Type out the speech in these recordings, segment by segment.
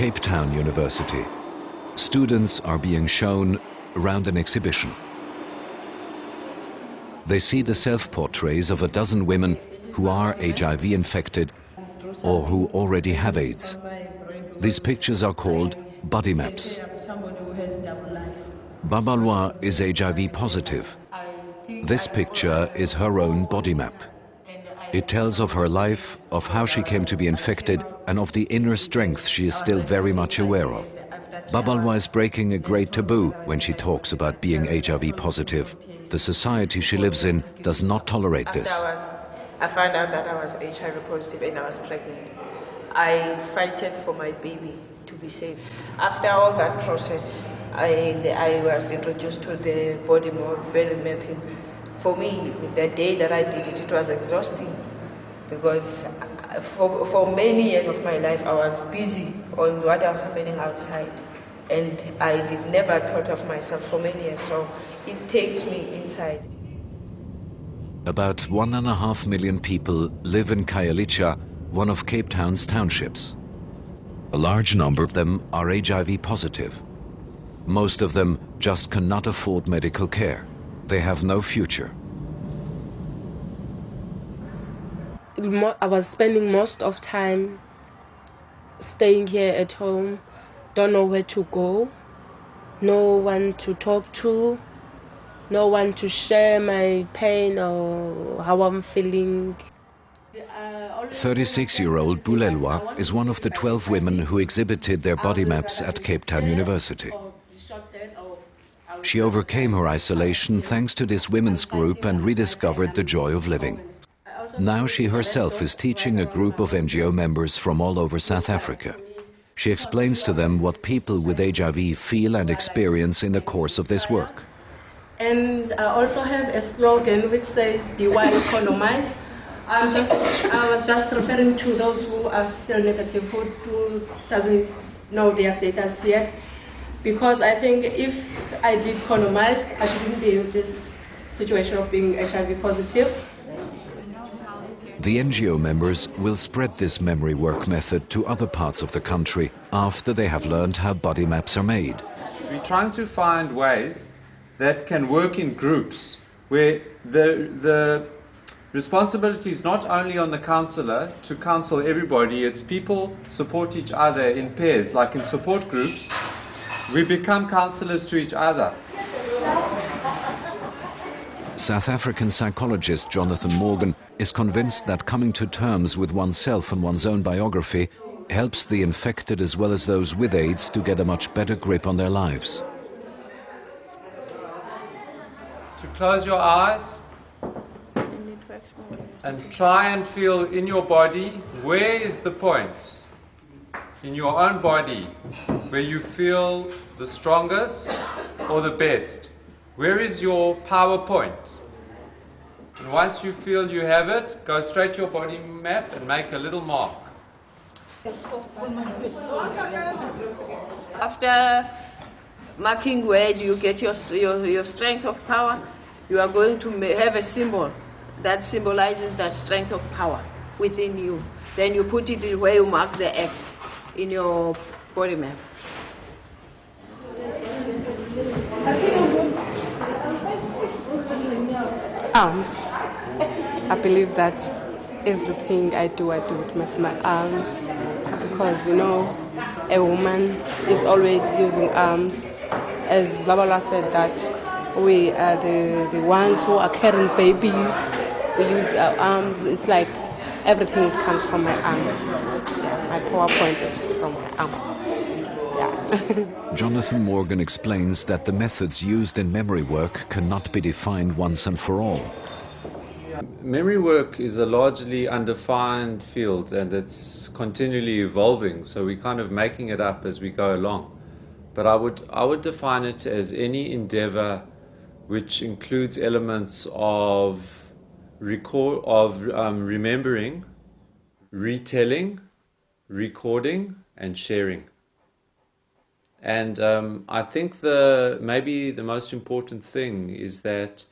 Cape Town University. Students are being shown around an exhibition. They see the self-portraits of a dozen women who are HIV infected or who already have AIDS. These pictures are called body maps. Babalwa is HIV positive. This picture is her own body map. It tells of her life, of how she came to be infected, and of the inner strength she is still very much aware of. Babalwa is breaking a great taboo when she talks about being HIV positive. The society she lives in does not tolerate this. I found out that I was HIV positive and I was pregnant. I fighted for my baby to be safe. After all that process, I was introduced to the body mapping. For me, the day that I did it, it was exhausting because for many years of my life, I was busy on what was happening outside. And I never thought of myself for many years, so it takes me inside. About 1.5 million people live in Khayelitsha, one of Cape Town's townships. A large number of them are HIV positive. Most of them just cannot afford medical care. They have no future. I was spending most of time staying here at home, don't know where to go, no one to talk to, no one to share my pain or how I'm feeling. 36-year-old Bulelwa is one of the 12 women who exhibited their body maps at Cape Town University. She overcame her isolation thanks to this women's group and rediscovered the joy of living. Now she herself is teaching a group of NGO members from all over South Africa. She explains to them what people with HIV feel and experience in the course of this work. And I also have a slogan which says, "Be wise, colonize." I was just referring to those who are still negative, who doesn't know their status yet. Because I think if I did colonize, I shouldn't be in this situation of being HIV positive. The NGO members will spread this memory work method to other parts of the country after they have learned how body maps are made. We're trying to find ways that can work in groups where the responsibility is not only on the counsellor to counsel everybody, it's people support each other in pairs, like in support groups. We become counsellors to each other. South African psychologist Jonathan Morgan is convinced that coming to terms with oneself and one's own biography helps the infected as well as those with AIDS to get a much better grip on their lives. To close your eyes and try and feel in your body, where is the point in your own body where you feel the strongest or the best? Where is your power point? And once you feel you have it, go straight to your body map and make a little mark. After marking where you get your strength of power, you are going to have a symbol that symbolizes that strength of power within you. Then you put it where you mark the X in your body map. Arms. I believe that everything I do with my arms, because a woman is always using arms. As Babala said, that we are the ones who are carrying babies. We use our arms. It's like everything comes from my arms. Yeah, my PowerPoint is from my arms. Yeah. Jonathan Morgan explains that the methods used in memory work cannot be defined once and for all. Memory work is a largely undefined field and it's continually evolving, so we're kind of making it up as we go along. But I would define it as any endeavor which includes elements of remembering, retelling, recording, and sharing. And I think maybe the most important thing is that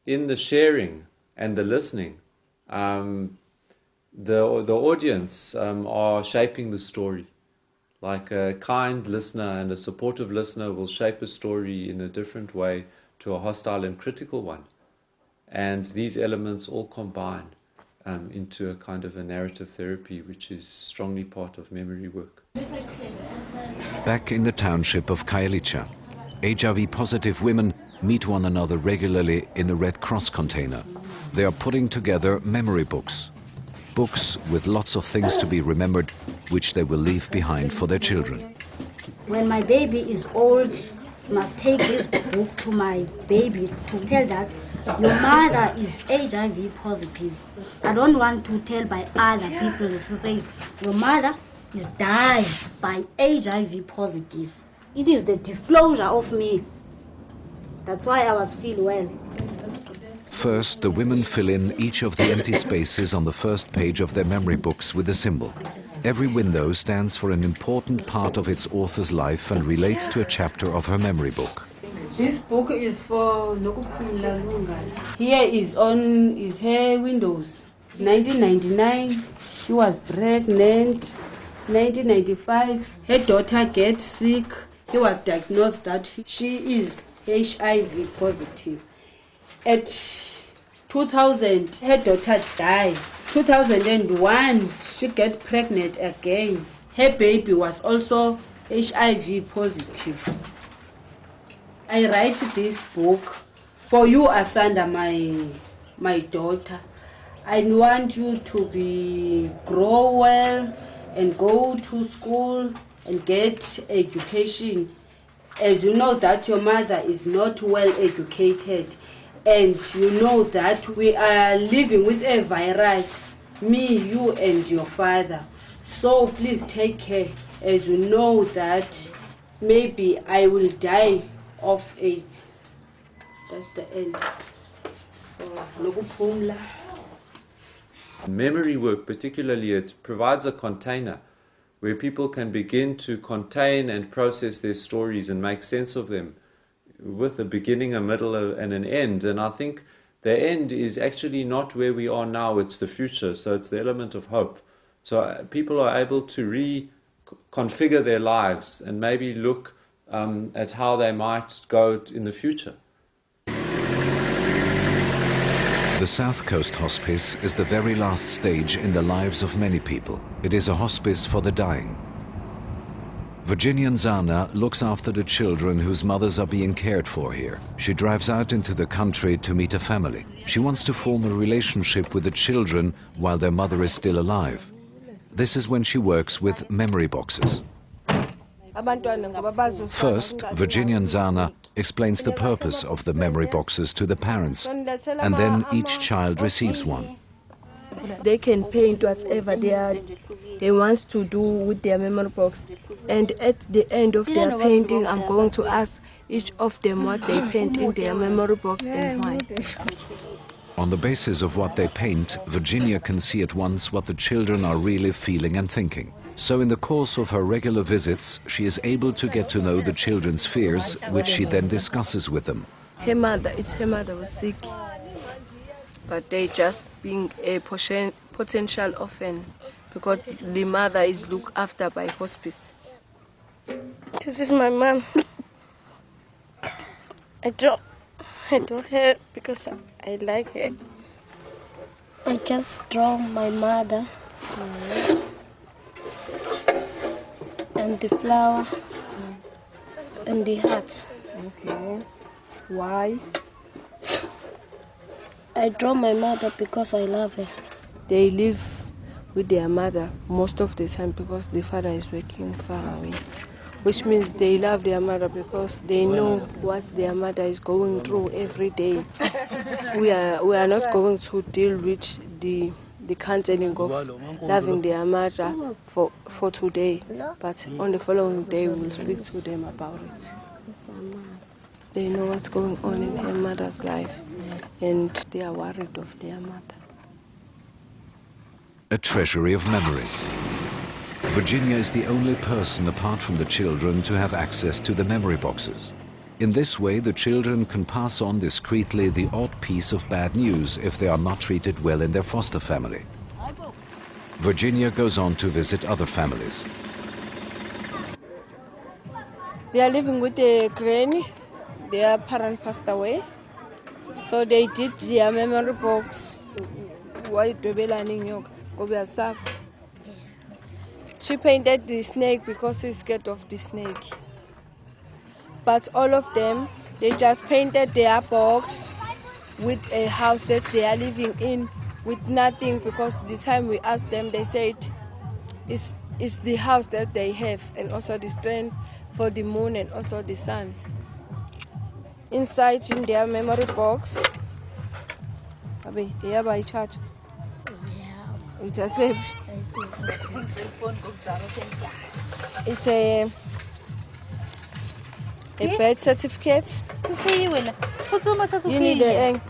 in the sharing and the listening, the audience are shaping the story. Like a kind listener and a supportive listener will shape a story in a different way to a hostile and critical one. And these elements all combine into a kind of a narrative therapy, which is strongly part of memory work. Back in the township of Kaelicha, HIV-positive women meet one another regularly in a Red Cross container. They are putting together memory books. Books with lots of things to be remembered, which they will leave behind for their children. When my baby is old, you must take this book to my baby to tell that your mother is HIV positive. I don't want to tell by other people to say your mother is died by HIV positive. It is the disclosure of me. That's why I was feel well. First, the women fill in each of the empty spaces on the first page of their memory books with a symbol. Every window stands for an important part of its author's life and relates to a chapter of her memory book. This book is for Here is on is her windows. 1999, she was pregnant. 1995, her daughter gets sick. He was diagnosed that she is HIV positive. At 2000, her daughter died. 2001, she got pregnant again. Her baby was also HIV positive. I write this book for you, Asanda, my daughter. I want you to grow well and go to school and get education. As you know that your mother is not well educated, and you know that we are living with a virus, me, you and your father. So please take care, as you know that maybe I will die of AIDS. That's the end. Memory work, particularly, it provides a container where people can begin to contain and process their stories and make sense of them with a beginning, a middle, and an end. And I think the end is actually not where we are now, it's the future. So it's the element of hope. So people are able to reconfigure their lives and maybe look at how they might go in the future. The South Coast Hospice is the very last stage in the lives of many people. It is a hospice for the dying. Virginia Nzana looks after the children whose mothers are being cared for here. She drives out into the country to meet a family. She wants to form a relationship with the children while their mother is still alive. This is when she works with memory boxes. First, Virginia Nzana explains the purpose of the memory boxes to the parents, and then each child receives one. They can paint whatever they want to do with their memory box. And at the end of their painting, I'm going to ask each of them what they paint in their memory box and why. On the basis of what they paint, Virginia can see at once what the children are really feeling and thinking. So in the course of her regular visits, she is able to get to know the children's fears, which she then discusses with them. Her mother was sick, but they just being a potential orphan because the mother is looked after by hospice. This is my mom. I draw her because I like her. I just draw my mother. And the flower and the heart. Okay. Why? I draw my mother because I love her. They live with their mother most of the time because the father is working far away, which means they love their mother because they know what their mother is going through every day. We are not going to deal with the counseling of loving their mother for today, but on the following day we will speak to them about it. They know what's going on in her mother's life and they are worried of their mother. A treasury of memories. Virginia is the only person apart from the children to have access to the memory boxes. In this way, the children can pass on discreetly the odd piece of bad news if they are not treated well in their foster family. Virginia goes on to visit other families. They are living with a granny. Their parent passed away. So they did their memory box. She painted the snake because she's scared of the snake. But all of them, they just painted their box with a house that they are living in with nothing, because the time we asked them, they said it's the house that they have, and also the strength for the moon and also the sun. Inside in their memory box, it's a birth certificate. You need a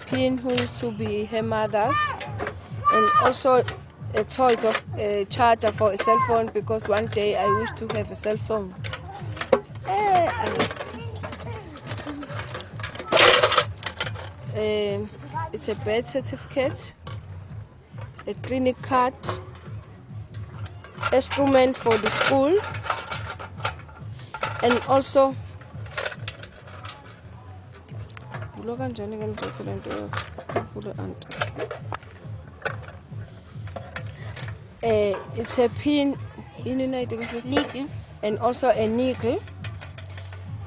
pin who used to be her mother's, and also a choice of a charger for a cell phone, because one day I wish to have a cell phone. It's a birth certificate, a clinic card, instrument for the school, and also it's a pin and also a nickel.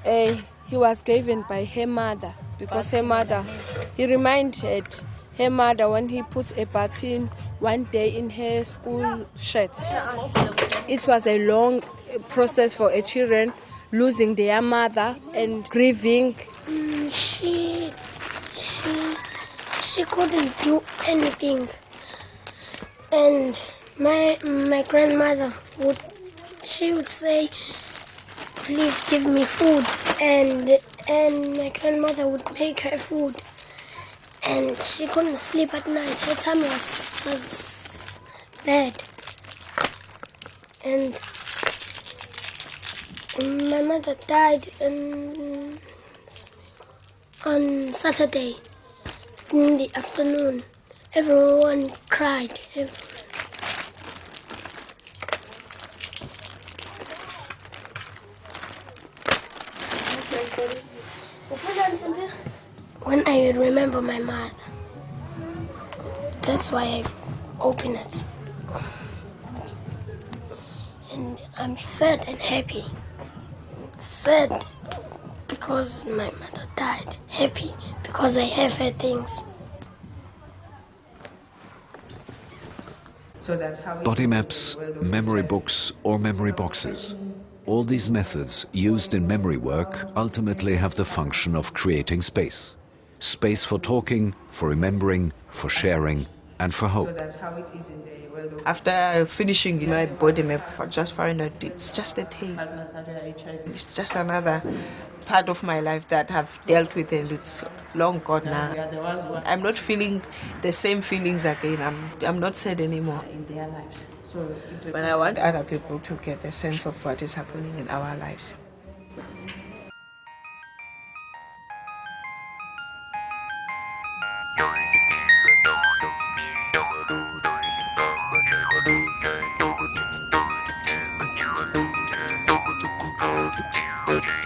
He was given by her mother, because her mother, he reminded her mother when he puts a button one day in her school shirt. It was a long process for a children losing their mother and grieving. She couldn't do anything, and my grandmother would say, please give me food, and my grandmother would make her food, and she couldn't sleep at night. Her tummy was bad, and my mother died on Saturday in the afternoon. Everyone cried. When I remember my mother, that's why I open it. And I'm sad and happy. Sad because my mother died. Happy because I have her things. So that's how Body maps, memory books, or memory boxes. All these methods used in memory work ultimately have the function of creating space. Space for talking, for remembering, for sharing, and for hope. So that's how it is in the world of... After finishing my body map, I just found out it's just a tape. It's just another part of my life that I've dealt with, and it's long gone now. I'm not feeling the same feelings again. I'm not sad anymore in their lives. So when I want other people to get a sense of what is happening in our lives. Okay.